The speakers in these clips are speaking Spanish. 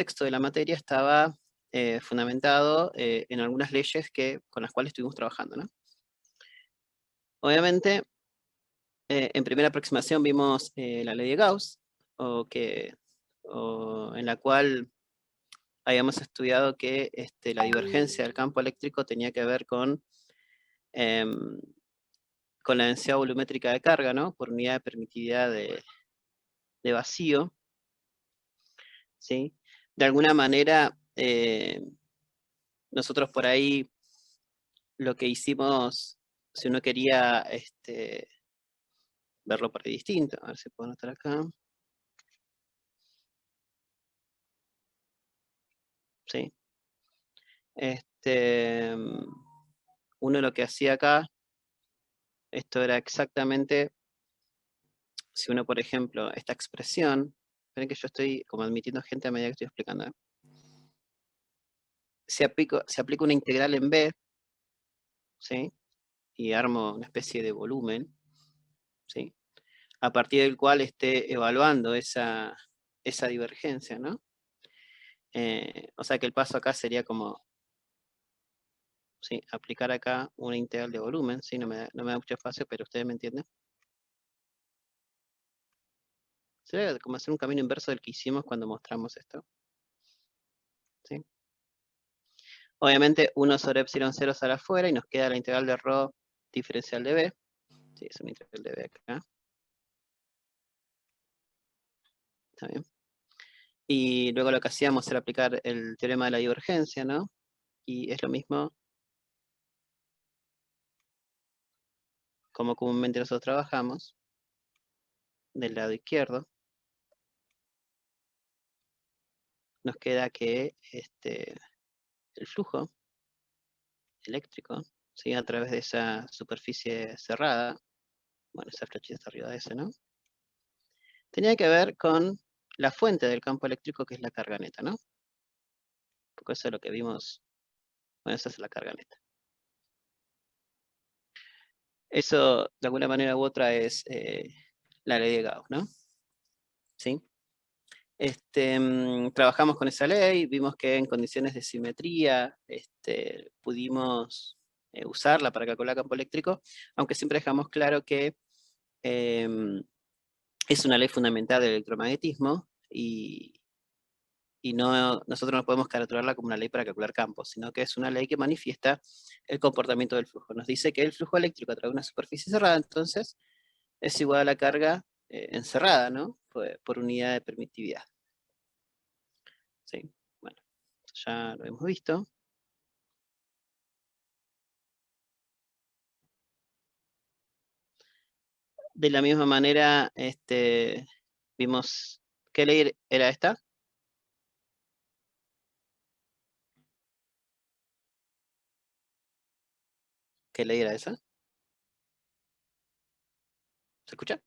contexto de la materia estaba fundamentado en algunas leyes con las cuales estuvimos trabajando, ¿no? Obviamente, en primera aproximación vimos la ley de Gauss, en la cual habíamos estudiado que la divergencia del campo eléctrico tenía que ver em, con la densidad volumétrica de carga, ¿no? Por unidad de permitividad de vacío, ¿sí? De alguna manera, nosotros por ahí lo que hicimos, si uno quería verlo por ahí distinto, a ver si puedo anotar acá. Sí. Uno lo que hacía acá, esto era exactamente, si uno, por ejemplo, esta expresión, esperen que yo estoy como admitiendo gente a medida que estoy explicando, ¿eh? Se aplica una integral en B, ¿sí? Y armo una especie de volumen, ¿sí? A partir del cual esté evaluando esa divergencia, ¿no? O sea que el paso acá sería como, ¿sí? Aplicar acá una integral de volumen, ¿sí? No me da mucho espacio, pero ustedes me entienden. Sería como hacer un camino inverso del que hicimos cuando mostramos esto, ¿sí? Obviamente 1 sobre epsilon 0 sale afuera y nos queda la integral de ρ diferencial de B. Sí, es una integral de B acá. Está bien. Y luego lo que hacíamos era aplicar el teorema de la divergencia, ¿no? Y es lo mismo como comúnmente nosotros trabajamos, del lado izquierdo. Nos queda que el flujo eléctrico, ¿sí? A través de esa superficie cerrada, bueno, esa flechita está arriba de ese, ¿no? Tenía que ver con la fuente del campo eléctrico, que es la carga neta, ¿no? Porque eso es lo que vimos, bueno, esa es la carga neta. Eso, de alguna manera u otra, es la ley de Gauss, ¿no? ¿Sí? Trabajamos con esa ley, vimos que en condiciones de simetría pudimos usarla para calcular campo eléctrico, aunque siempre dejamos claro que es una ley fundamental del electromagnetismo y nosotros no podemos calcularla como una ley para calcular campos, sino que es una ley que manifiesta el comportamiento del flujo. Nos dice que el flujo eléctrico a través de una superficie cerrada, entonces, es igual a la carga encerrada, ¿no? Por unidad de permitividad. ¿Sí? Bueno, ya lo hemos visto. De la misma manera, vimos, ¿qué ley era esta? ¿Qué ley era esa? ¿Se escucha?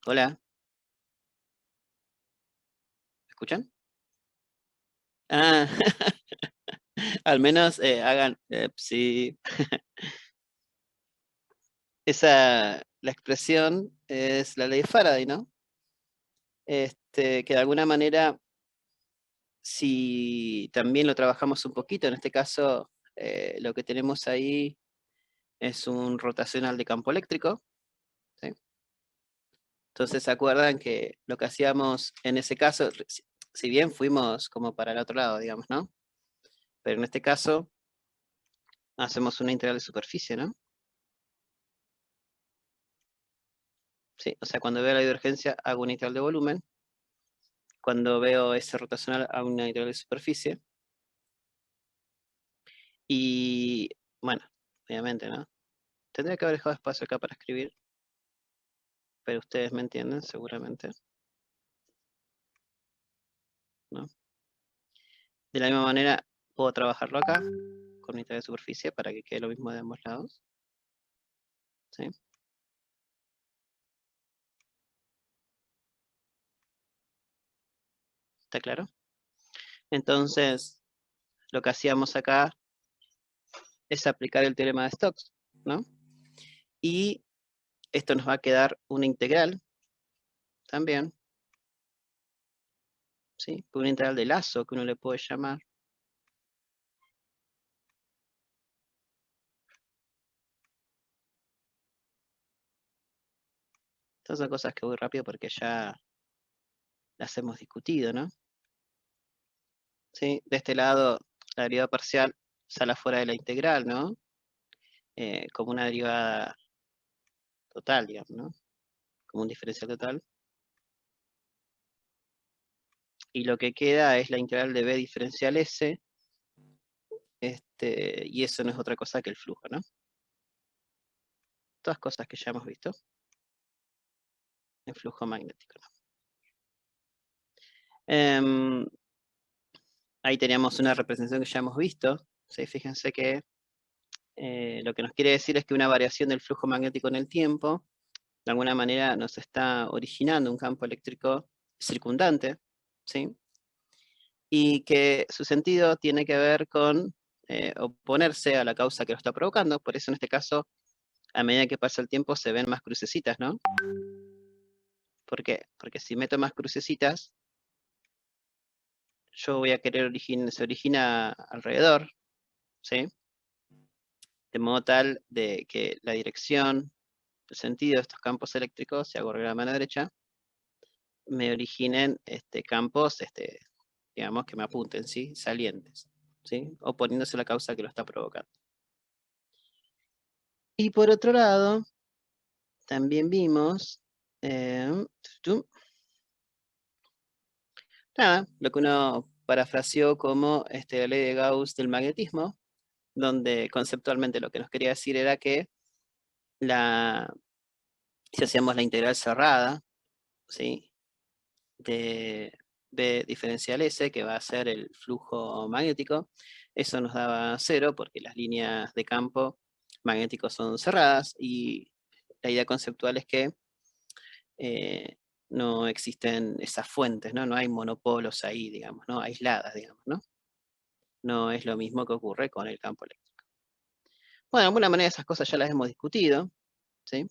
Hola, ¿me escuchan? Ah, al menos hagan, sí. La expresión es la ley de Faraday, ¿no? Que de alguna manera, si también lo trabajamos un poquito, en este caso, lo que tenemos ahí es un rotacional de campo eléctrico, ¿sí? Entonces, ¿se acuerdan que lo que hacíamos en ese caso, si bien fuimos como para el otro lado, digamos, ¿no? Pero en este caso, hacemos una integral de superficie, ¿no? Sí, o sea, cuando veo la divergencia, hago una integral de volumen. Cuando veo ese rotacional, hago una integral de superficie. Y, bueno, obviamente, ¿no? Tendría que haber dejado espacio acá para escribir, pero ustedes me entienden seguramente, ¿no? De la misma manera, puedo trabajarlo acá, con unidad de superficie, para que quede lo mismo de ambos lados. ¿Sí? ¿Está claro? Entonces, lo que hacíamos acá es aplicar el teorema de Stokes, ¿no? Y esto nos va a quedar una integral, también, ¿sí? Por una integral de lazo que uno le puede llamar. Estas son cosas que voy rápido porque ya las hemos discutido, ¿no? ¿Sí? De este lado, la derivada parcial sale fuera de la integral, ¿no? Como una derivada total, digamos, ¿no? Como un diferencial total. Y lo que queda es la integral de b diferencial s, y eso no es otra cosa que el flujo, ¿no? Todas cosas que ya hemos visto. El flujo magnético, ¿no? Ahí teníamos una representación que ya hemos visto. ¿Sí? Fíjense que lo que nos quiere decir es que una variación del flujo magnético en el tiempo, de alguna manera nos está originando un campo eléctrico circundante, ¿sí? Y que su sentido tiene que ver con oponerse a la causa que lo está provocando. Por eso en este caso, a medida que pasa el tiempo, se ven más crucecitas, ¿no? ¿Por qué? Porque si meto más crucecitas, yo voy a querer se origina alrededor, ¿sí? De modo tal de que la dirección, el sentido de estos campos eléctricos, si hago regla a mano derecha, me originen campos, digamos, que me apunten, ¿sí? Salientes, ¿sí? Oponiéndose a la causa que lo está provocando. Y por otro lado, también vimos, nada, lo que uno parafraseó como la ley de Gauss del magnetismo, donde conceptualmente lo que nos quería decir era que si hacíamos la integral cerrada, ¿sí? De B diferencial S, que va a ser el flujo magnético, eso nos daba 0 porque las líneas de campo magnético son cerradas, y la idea conceptual es que no existen esas fuentes, ¿no? No hay monopolos ahí, digamos, ¿no? Aisladas, digamos, ¿no? No es lo mismo que ocurre con el campo eléctrico. Bueno, de alguna manera esas cosas ya las hemos discutido, ¿sí?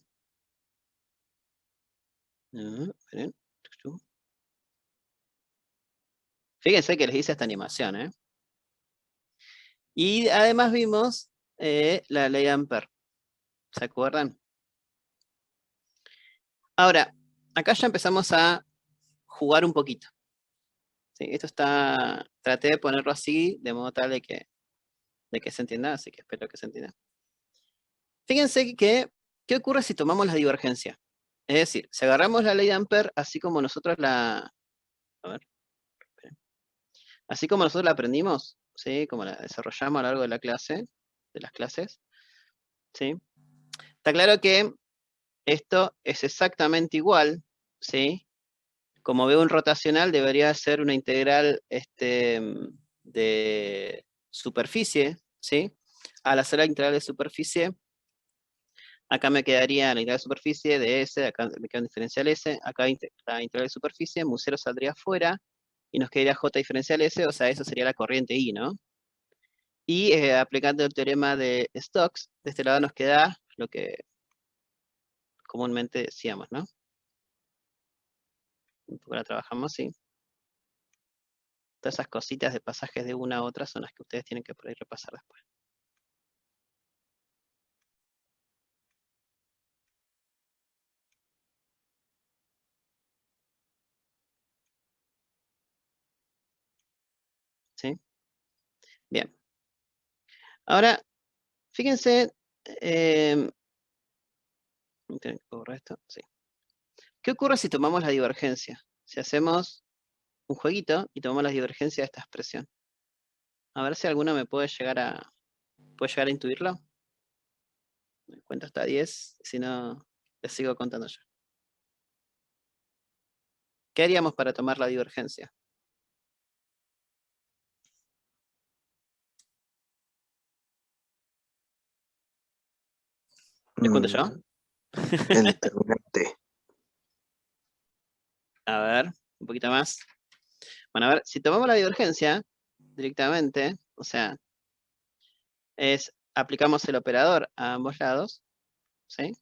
Fíjense que les hice esta animación, ¿eh? Y además vimos la ley de Ampère. ¿Se acuerdan? Ahora, acá ya empezamos a jugar un poquito. ¿Sí? Esto traté de ponerlo así, de modo tal de que se entienda, así que espero que se entienda. Fíjense que, ¿qué ocurre si tomamos la divergencia? Es decir, si agarramos la ley de Ampère, así como nosotros a ver, así como nosotros la aprendimos, ¿sí? Como la desarrollamos a lo largo de las clases, ¿sí? Está claro que esto es exactamente igual, ¿sí? Como veo un rotacional, debería ser una integral de superficie, ¿sí? Al hacer la integral de superficie, acá me quedaría la integral de superficie de S, acá me queda un diferencial S, acá la integral de superficie, mu 0 saldría fuera, y nos quedaría J diferencial S, o sea, eso sería la corriente I, ¿no? Y aplicando el teorema de Stokes, de este lado nos queda lo que comúnmente decíamos, ¿no? Un poco la trabajamos, sí. Todas esas cositas de pasajes de una a otra son las que ustedes tienen que poder repasar después. ¿Sí? Bien. Ahora, fíjense, sí. ¿Qué ocurre si tomamos la divergencia? Si hacemos un jueguito y tomamos la divergencia de esta expresión. A ver si alguno me puede llegar a intuirlo. Me cuento hasta 10, si no, les sigo contando yo. ¿Qué haríamos para tomar la divergencia? ¿Les cuento yo? El determinante. A ver, un poquito más. Bueno, a ver, si tomamos la divergencia directamente, o sea, aplicamos el operador a ambos lados, ¿sí?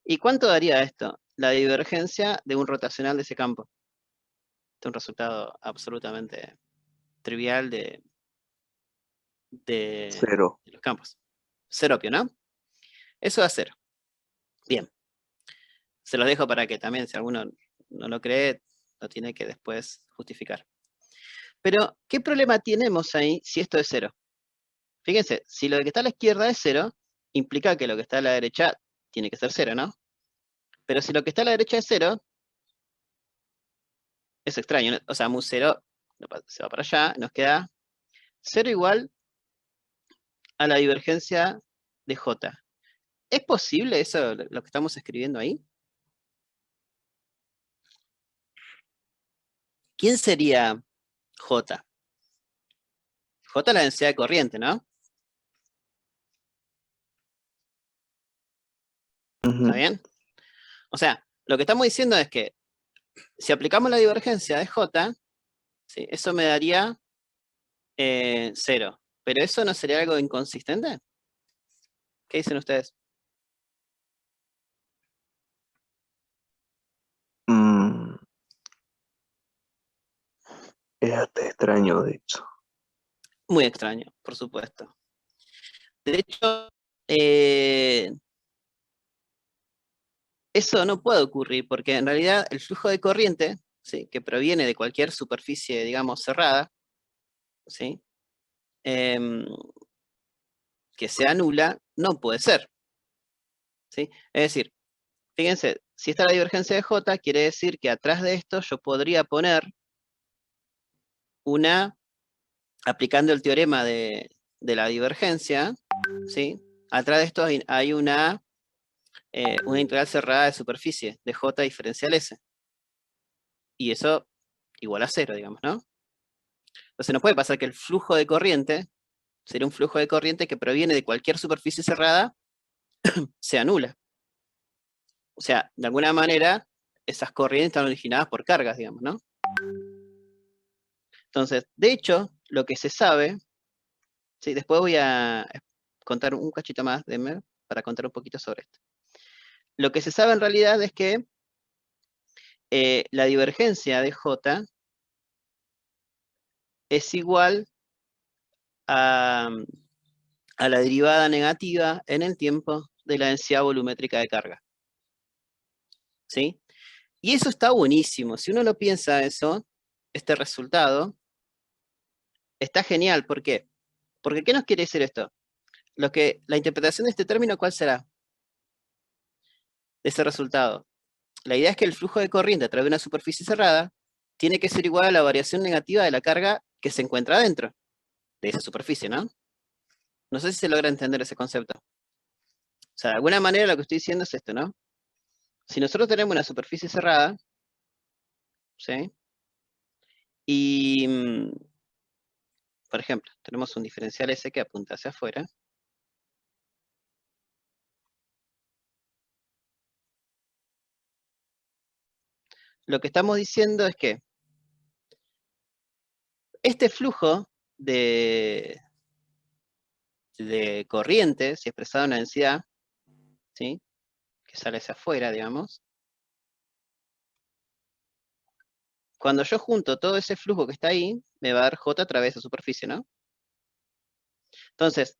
¿Y cuánto daría esto? La divergencia de un rotacional de ese campo. un resultado absolutamente trivial de Cero. los campos. Seropio, ¿no? Eso da 0. Bien. Se los dejo para que también, si alguno no lo cree, lo tiene que después justificar. Pero, ¿qué problema tenemos ahí si esto es 0? Fíjense, si lo que está a la izquierda es 0, implica que lo que está a la derecha tiene que ser 0, ¿no? Pero si lo que está a la derecha es 0, es extraño, ¿no? O sea, mu 0 se va para allá, nos queda 0 igual a la divergencia de J. ¿Es posible eso, lo que estamos escribiendo ahí? ¿Quién sería J? J es la densidad de corriente, ¿no? ¿Está bien? O sea, lo que estamos diciendo es que si aplicamos la divergencia de J, ¿sí? Eso me daría 0. ¿Pero eso no sería algo inconsistente? ¿Qué dicen ustedes? Es hasta extraño, de hecho. Muy extraño, por supuesto. De hecho, eso no puede ocurrir porque en realidad el flujo de corriente, ¿sí? Que proviene de cualquier superficie, digamos, cerrada, ¿sí? Que sea nula, no puede ser, ¿sí? Es decir, fíjense, si está la divergencia de J, quiere decir que atrás de esto yo podría poner aplicando el teorema de la divergencia, ¿sí? Atrás de esto hay una integral cerrada de superficie de J diferencial S. Y eso igual a 0, digamos, ¿no? Entonces no puede pasar que el flujo de corriente, sería un flujo de corriente que proviene de cualquier superficie cerrada, sea nula. O sea, de alguna manera, esas corrientes están originadas por cargas, digamos, ¿no? Entonces, de hecho, lo que se sabe, ¿sí? Después voy a contar un cachito más de para contar un poquito sobre esto. Lo que se sabe en realidad es que la divergencia de J es igual a la derivada negativa en el tiempo de la densidad volumétrica de carga. ¿Sí? Y eso está buenísimo. Si uno lo piensa eso, este resultado, está genial. ¿Por qué? Porque ¿qué nos quiere decir esto? La interpretación de este término, ¿cuál será? De ese resultado. La idea es que el flujo de corriente a través de una superficie cerrada tiene que ser igual a la variación negativa de la carga que se encuentra dentro de esa superficie, ¿no? No sé si se logra entender ese concepto. O sea, de alguna manera lo que estoy diciendo es esto, ¿no? Si nosotros tenemos una superficie cerrada, ¿sí? Y, por ejemplo, tenemos un diferencial S que apunta hacia afuera. Lo que estamos diciendo es que este flujo de corriente, si expresado en una densidad, ¿sí? Que sale hacia afuera, digamos. Cuando yo junto todo ese flujo que está ahí, me va a dar J a través de la superficie, ¿no? Entonces,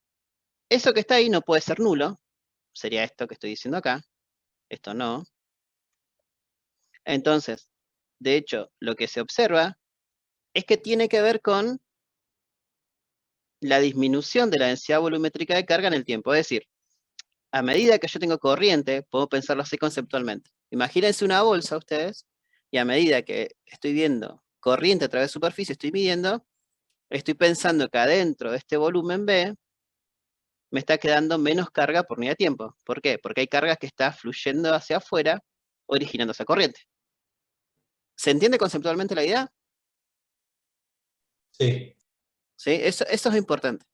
eso que está ahí no puede ser nulo. Sería esto que estoy diciendo acá. Esto no. Entonces, de hecho, lo que se observa es que tiene que ver con la disminución de la densidad volumétrica de carga en el tiempo. Es decir, a medida que yo tengo corriente, puedo pensarlo así conceptualmente. Imagínense una bolsa ustedes, y a medida que estoy viendo corriente a través de superficie, estoy midiendo, estoy pensando que adentro de este volumen B me está quedando menos carga por unidad de tiempo. ¿Por qué? Porque hay cargas que están fluyendo hacia afuera, originando esa corriente. ¿Se entiende conceptualmente la idea? Sí. ¿Sí? Eso es importante.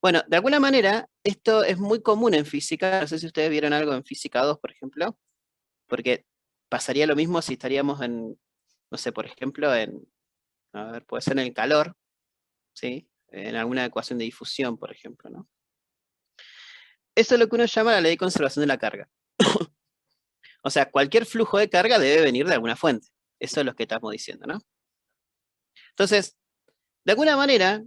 Bueno, de alguna manera, esto es muy común en física. No sé si ustedes vieron algo en física 2, por ejemplo, porque pasaría lo mismo si estaríamos en, no sé, por ejemplo, a ver, puede ser en el calor, ¿sí? En alguna ecuación de difusión, por ejemplo, ¿no? Eso es lo que uno llama la ley de conservación de la carga. O sea, cualquier flujo de carga debe venir de alguna fuente. Eso es lo que estamos diciendo, ¿no? Entonces, de alguna manera,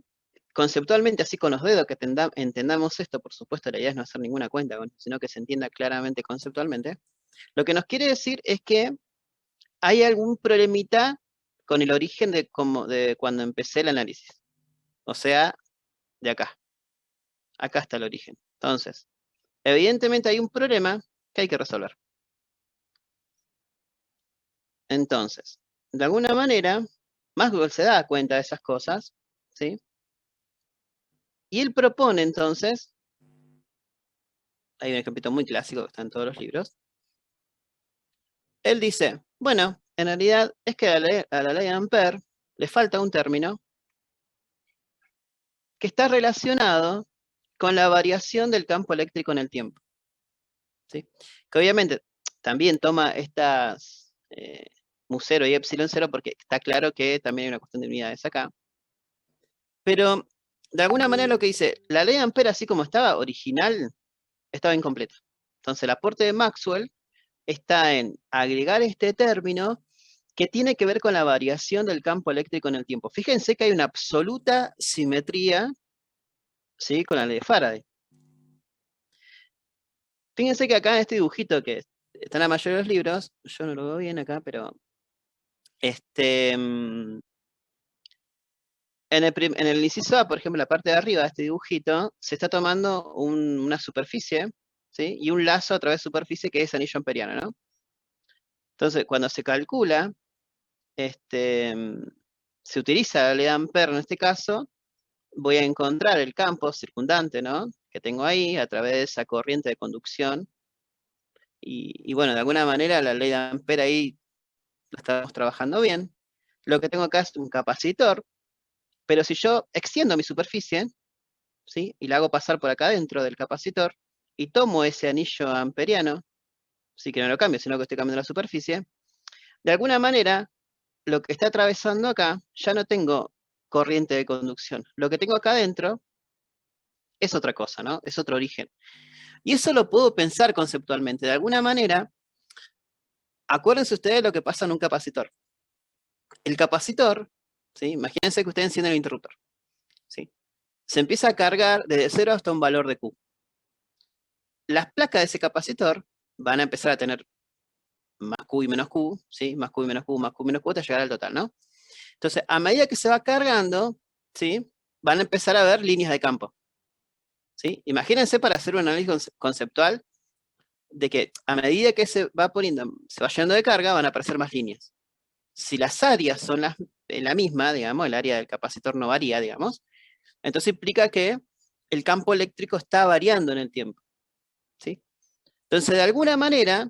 conceptualmente, así con los dedos que entendamos esto, por supuesto la idea es no hacer ninguna cuenta, sino que se entienda claramente conceptualmente, lo que nos quiere decir es que hay algún problemita con el origen de cuando empecé el análisis. O sea, de acá. Acá está el origen. Entonces, evidentemente hay un problema que hay que resolver. Entonces, de alguna manera, Maxwell se da cuenta de esas cosas, ¿sí? Y él propone entonces, hay un ejemplo muy clásico que está en todos los libros, él dice, bueno, en realidad es que a la ley de Ampère le falta un término que está relacionado con la variación del campo eléctrico en el tiempo, ¿sí? Que obviamente también toma estas mu 0 y epsilon 0 porque está claro que también hay una cuestión de unidades acá. Pero de alguna manera lo que dice, la ley de Ampère así como estaba original, estaba incompleta. Entonces el aporte de Maxwell está en agregar este término que tiene que ver con la variación del campo eléctrico en el tiempo. Fíjense que hay una absoluta simetría, ¿sí?, con la ley de Faraday. Fíjense que acá en este dibujito que está en la mayoría de los libros, yo no lo veo bien acá, pero en el inciso A, por ejemplo, la parte de arriba de este dibujito, se está tomando una superficie, ¿sí?, y un lazo a través de superficie que es anillo amperiano, ¿no? Entonces, cuando se calcula, se utiliza la ley de Ampère en este caso, voy a encontrar el campo circundante, ¿no?, que tengo ahí a través de esa corriente de conducción. Y bueno, de alguna manera la ley de Ampère ahí la estamos trabajando bien. Lo que tengo acá es un capacitor, pero si yo extiendo mi superficie, ¿sí?, y la hago pasar por acá dentro del capacitor, y tomo ese anillo amperiano, sí, que no lo cambio, sino que estoy cambiando la superficie, de alguna manera, lo que está atravesando acá, ya no tengo corriente de conducción. Lo que tengo acá adentro es otra cosa, ¿no? Es otro origen. Y eso lo puedo pensar conceptualmente. De alguna manera, acuérdense ustedes de lo que pasa en un capacitor. El capacitor, ¿sí?, imagínense que ustedes encienden el interruptor, ¿sí?, se empieza a cargar desde 0 hasta un valor de Q. Las placas de ese capacitor van a empezar a tener más Q y menos Q, ¿sí?, más Q y menos Q, más Q y menos Q, hasta llegar al total, ¿no? Entonces, a medida que se va cargando, ¿sí?, van a empezar a ver líneas de campo, ¿sí? Imagínense, para hacer un análisis conceptual, de que a medida que se va llenando de carga, van a aparecer más líneas. Si las áreas son la misma, digamos, el área del capacitor no varía, digamos, entonces implica que el campo eléctrico está variando en el tiempo, ¿sí? Entonces, de alguna manera,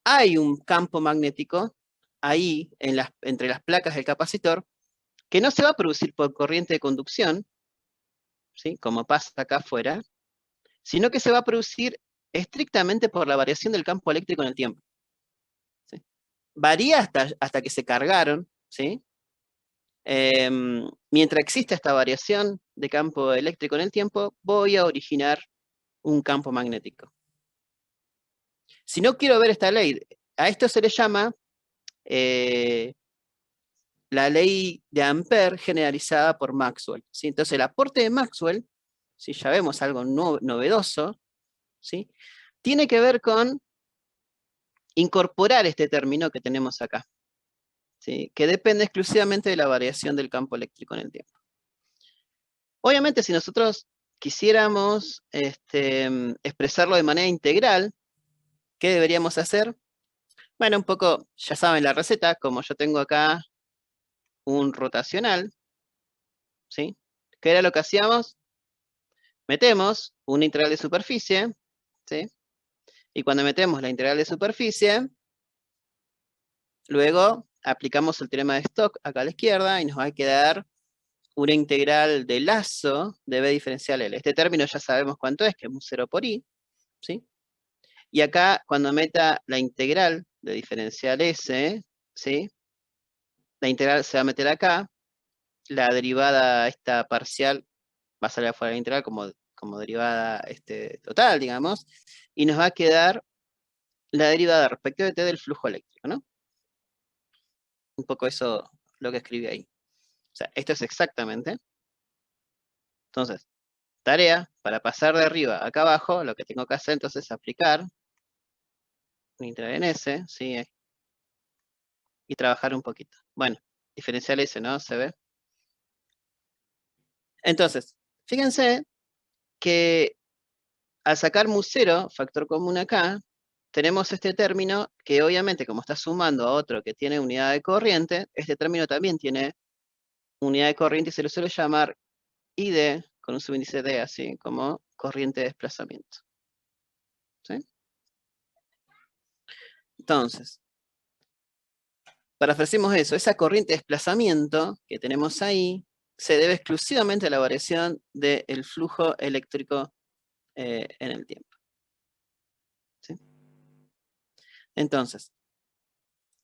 hay un campo magnético ahí, entre las placas del capacitor, que no se va a producir por corriente de conducción, ¿sí?, como pasa acá afuera, sino que se va a producir estrictamente por la variación del campo eléctrico en el tiempo, ¿sí? Varía hasta que se cargaron, ¿sí? Mientras exista esta variación de campo eléctrico en el tiempo, voy a originar un campo magnético. Si no quiero ver esta ley, a esto se le llama la ley de Ampère generalizada por Maxwell, ¿sí? Entonces el aporte de Maxwell, ¿sí?, ya vemos algo novedoso, ¿sí?, tiene que ver con incorporar este término que tenemos acá, ¿sí?, que depende exclusivamente de la variación del campo eléctrico en el tiempo. Obviamente, si nosotros quisiéramos expresarlo de manera integral, ¿qué deberíamos hacer? Bueno, un poco, ya saben la receta, como yo tengo acá un rotacional, ¿sí?, ¿qué era lo que hacíamos? Metemos una integral de superficie, ¿sí?, y cuando metemos la integral de superficie, luego aplicamos el teorema de Stokes acá a la izquierda y nos va a quedar una integral de lazo de b diferencial L. Este término ya sabemos cuánto es, que es mu 0 por i, ¿sí? Y acá, cuando meta la integral de diferencial S, ¿sí?, la integral se va a meter acá, la derivada esta parcial va a salir afuera de la integral como derivada total, digamos, y nos va a quedar la derivada respecto de t del flujo eléctrico, ¿no? un poco eso lo que escribí ahí. O sea, esto es exactamente. Entonces, tarea, para pasar de arriba acá abajo, lo que tengo que hacer entonces es aplicar un integral en S, ¿sí? Y trabajar un poquito. Bueno, diferencial S, ¿no? ¿Se ve? Entonces, fíjense que al sacar mu0, factor común acá, tenemos este término que obviamente como está sumando a otro que tiene unidad de corriente, este término también tiene unidad de corriente y se lo suele llamar ID, con un subíndice D, así como corriente de desplazamiento. ¿Sí? Entonces, parafraseemos eso, esa corriente de desplazamiento que tenemos ahí se debe exclusivamente a la variación del flujo eléctrico en el tiempo. ¿Sí? Entonces,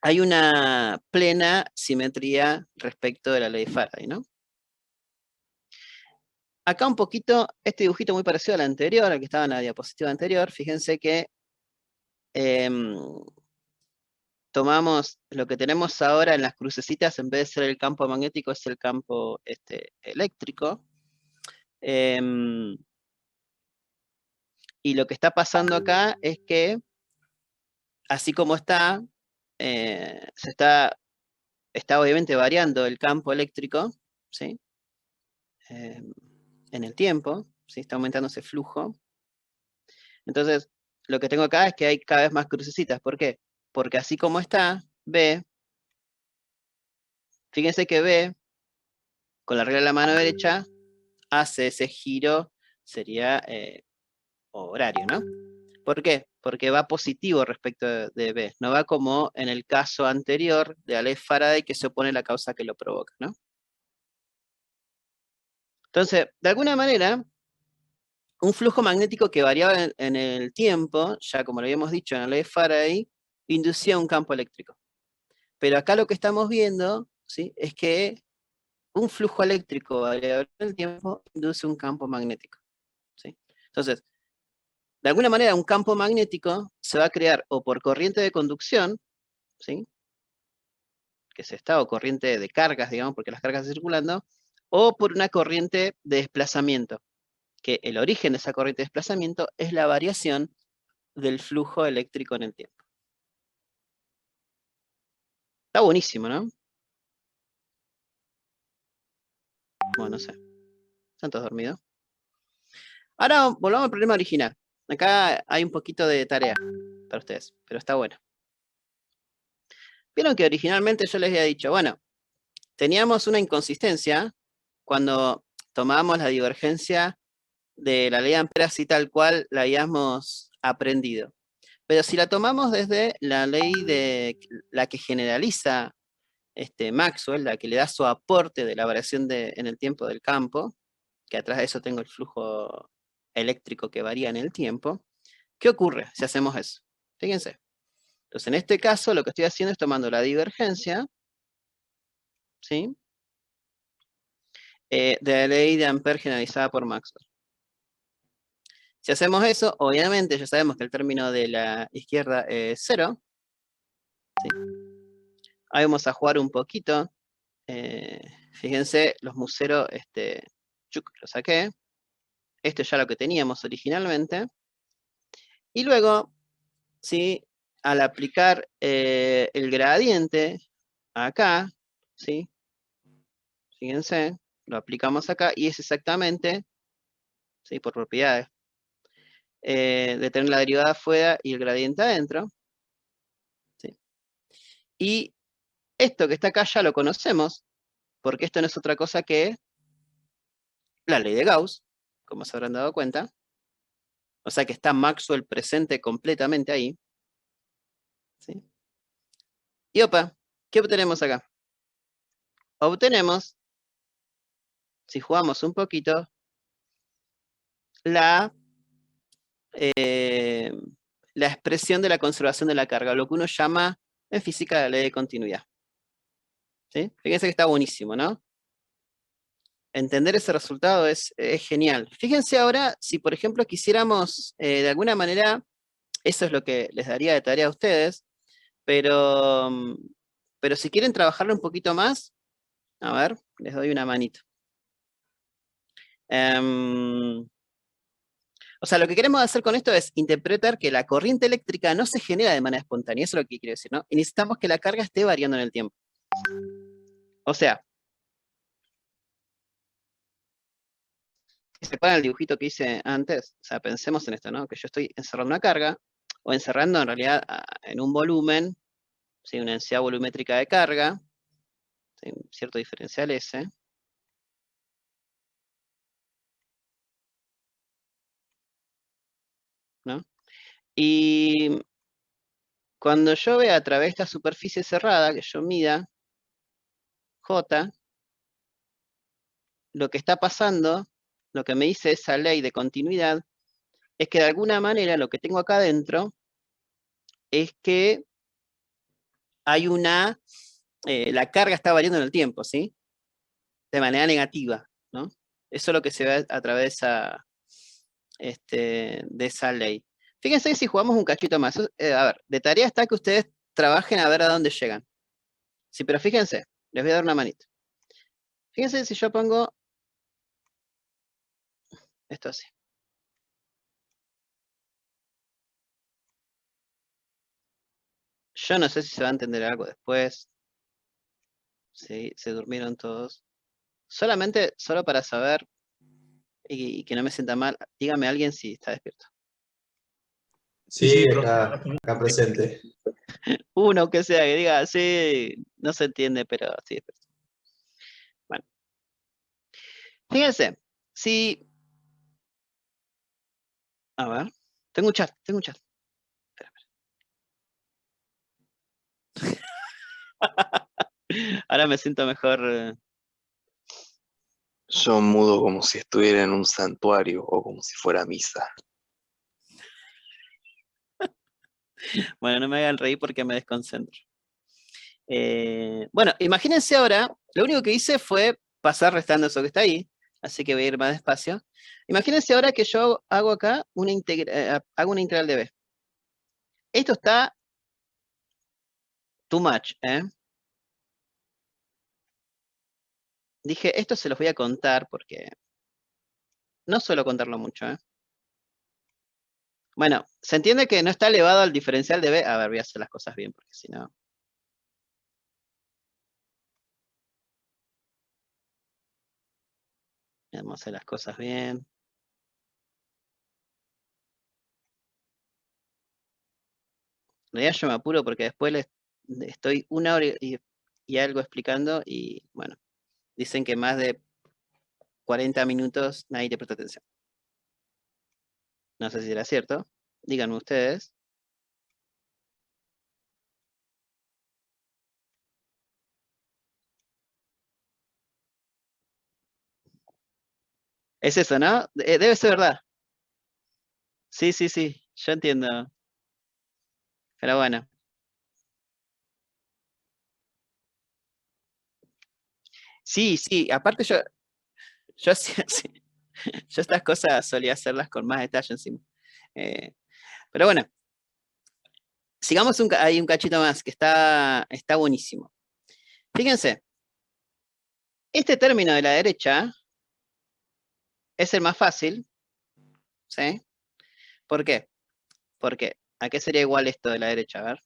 hay una plena simetría respecto de la ley de Faraday, ¿no? Acá un poquito, este dibujito muy parecido al anterior, al que estaba en la diapositiva anterior, fíjense que tomamos lo que tenemos ahora en las crucecitas, en vez de ser el campo magnético, es el campo eléctrico. Y lo que está pasando acá es que, así como está, está obviamente variando el campo eléctrico, ¿sí? En el tiempo, ¿sí? Está aumentando ese flujo. Entonces, lo que tengo acá es que hay cada vez más crucecitas. ¿Por qué? Porque así como está, B, fíjense que B, con la regla de la mano derecha, hace ese giro, sería horario, ¿no? ¿Por qué? Porque va positivo respecto de B, no va como en el caso anterior de la ley Faraday que se opone a la causa que lo provoca, ¿no? Entonces, de alguna manera, un flujo magnético que variaba en el tiempo, ya como lo habíamos dicho en la ley Faraday, inducía un campo eléctrico. Pero acá lo que estamos viendo, ¿sí? Es que un flujo eléctrico variable en el tiempo induce un campo magnético, ¿sí? Entonces, de alguna manera, un campo magnético se va a crear o por corriente de conducción, ¿sí? Que se está, o corriente de cargas, digamos, porque las cargas están circulando, o por una corriente de desplazamiento, que el origen de esa corriente de desplazamiento es la variación del flujo eléctrico en el tiempo. Está buenísimo, ¿no? Bueno, no sé. ¿Están todos dormidos? Ahora volvamos al problema original. Acá hay un poquito de tarea para ustedes, pero está bueno. Vieron que originalmente yo les había dicho, bueno, teníamos una inconsistencia cuando tomábamos la divergencia de la ley de Ampère así tal cual la habíamos aprendido. Pero si la tomamos desde la ley de la que generaliza Maxwell, la que le da su aporte de la variación en el tiempo del campo, que atrás de eso tengo el flujo eléctrico que varía en el tiempo, ¿qué ocurre si hacemos eso? Fíjense. Entonces, en este caso, lo que estoy haciendo es tomando la divergencia, ¿sí? De la ley de Ampère generalizada por Maxwell. Si hacemos eso, obviamente ya sabemos que el término de la izquierda es 0. ¿Sí? Ahí vamos a jugar un poquito. Fíjense, los mu0, lo saqué. Esto es ya lo que teníamos originalmente. Y luego, ¿sí? Al aplicar el gradiente acá, ¿sí? Fíjense, lo aplicamos acá y es exactamente, ¿sí? Por propiedades, de tener la derivada afuera y el gradiente adentro. ¿Sí? Y esto que está acá ya lo conocemos, porque esto no es otra cosa que la ley de Gauss, como se habrán dado cuenta. O sea que está Maxwell presente completamente ahí. ¿Sí? Y opa, ¿qué obtenemos acá? Obtenemos, si jugamos un poquito, la expresión de la conservación de la carga, lo que uno llama en física la ley de continuidad. ¿Sí? Fíjense que está buenísimo, ¿no? Entender ese resultado es genial. Fíjense ahora, si por ejemplo quisiéramos, de alguna manera, eso es lo que les daría de tarea a ustedes, pero Pero si quieren trabajarlo un poquito más, a ver, les doy una manito. O sea, lo que queremos hacer con esto es interpretar que la corriente eléctrica no se genera de manera espontánea, eso es lo que quiero decir, ¿no? Y necesitamos que la carga esté variando en el tiempo. O sea, si se acuerdan el dibujito que hice antes, o sea, pensemos en esto, ¿no? Que yo estoy encerrando una carga, o encerrando en realidad en un volumen, ¿sí? Una densidad volumétrica de carga, ¿sí? Un cierto diferencial S, ¿no? Y cuando yo vea a través de esta superficie cerrada, que yo mida J, lo que está pasando, lo que me dice esa ley de continuidad, es que de alguna manera lo que tengo acá adentro es que hay la carga está variando en el tiempo, ¿sí? De manera negativa, ¿no? Eso es lo que se ve a través de esa ley. Fíjense si jugamos un cachito más. A ver, de tarea está que ustedes trabajen a ver a dónde llegan. Sí, pero fíjense, les voy a dar una manita. Fíjense si yo pongo esto así. Yo no sé si se va a entender algo después. Sí, se durmieron todos. Solo para saber y que no me sienta mal, dígame alguien si está despierto. Sí, sí, Sí, profe. acá presente. Uno que sea que diga, sí, no se entiende, pero sí despierto. Bueno. Fíjense, si... A ver, tengo un chat. Espera. Ahora me siento mejor. Yo mudo como si estuviera en un santuario o como si fuera misa. Bueno, no me hagan reír porque me desconcentro. Bueno, imagínense ahora, lo único que hice fue pasar restando eso que está ahí, así que voy a ir más despacio. Imagínense ahora que yo hago acá hago una integral de B. Esto está too much, ¿eh? Dije, esto se los voy a contar porque no suelo contarlo mucho, ¿eh? Bueno, se entiende que no está elevado al diferencial de B. A ver, voy a hacer las cosas bien porque si no... Vamos a hacer las cosas bien. En realidad yo me apuro porque después estoy una hora y algo explicando y bueno, dicen que más de 40 minutos nadie te presta atención. No sé si era cierto. Díganme ustedes. Es eso, ¿no? Debe ser verdad. Sí, sí, sí, yo entiendo. Pero bueno. Sí, sí, aparte yo hacía sí, yo estas cosas solía hacerlas con más detalle encima. Eh, pero bueno, sigamos hay un cachito más que está buenísimo. Fíjense, este término de la derecha es el más fácil, ¿sí? ¿Por qué? Porque, ¿a qué sería igual esto de la derecha? A ver,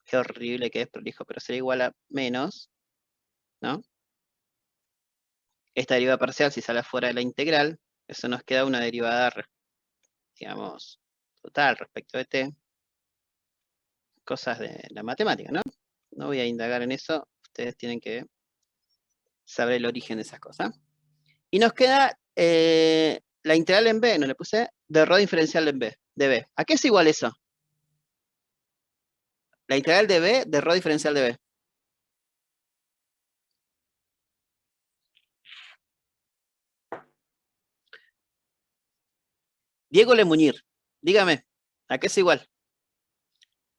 qué horrible que es prolijo, pero sería igual a menos, ¿no? Esta derivada parcial, si sale fuera de la integral, eso nos queda una derivada, digamos, total respecto de t. Cosas de la matemática, ¿no? No voy a indagar en eso, ustedes tienen que saber el origen de esas cosas. Y nos queda la integral en b, no le puse, de rho diferencial en b, de b. ¿A qué es igual eso? La integral de b de rho diferencial de b. Diego Lemuñir, dígame, ¿a qué es igual?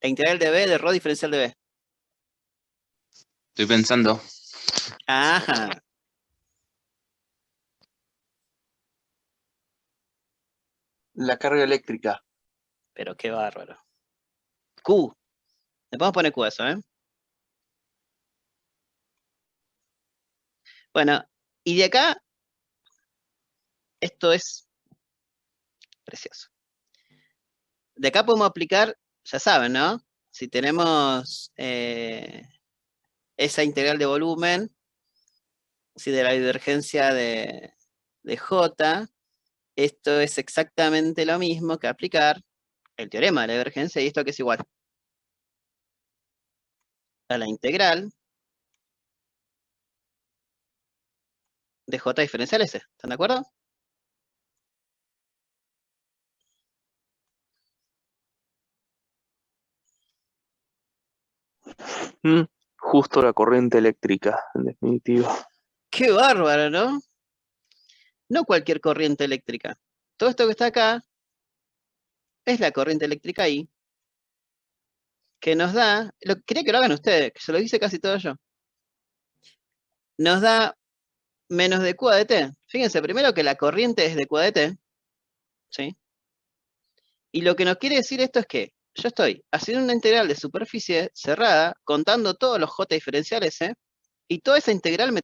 La integral de b de rho diferencial de b. Estoy pensando. Ajá. La carga eléctrica. Pero qué bárbaro. Q. Le podemos poner Q a eso, ¿eh? Bueno, y de acá, esto es precioso. De acá podemos aplicar, ya saben, ¿no? Si tenemos esa integral de volumen, si de la divergencia de J, esto es exactamente lo mismo que aplicar el teorema de la divergencia, y esto que es igual a la integral de J diferencial S. ¿Están de acuerdo? Justo la corriente eléctrica, en definitiva. ¡Qué bárbaro!, ¿no? No cualquier corriente eléctrica. Todo esto que está acá es la corriente eléctrica I, que nos da, quería que lo hagan ustedes, que se lo hice casi todo yo. Nos da menos de Q de T. Fíjense, primero que la corriente es de Q de T, ¿sí? Y lo que nos quiere decir esto es que yo estoy haciendo una integral de superficie cerrada, contando todos los J diferenciales, y toda esa integral me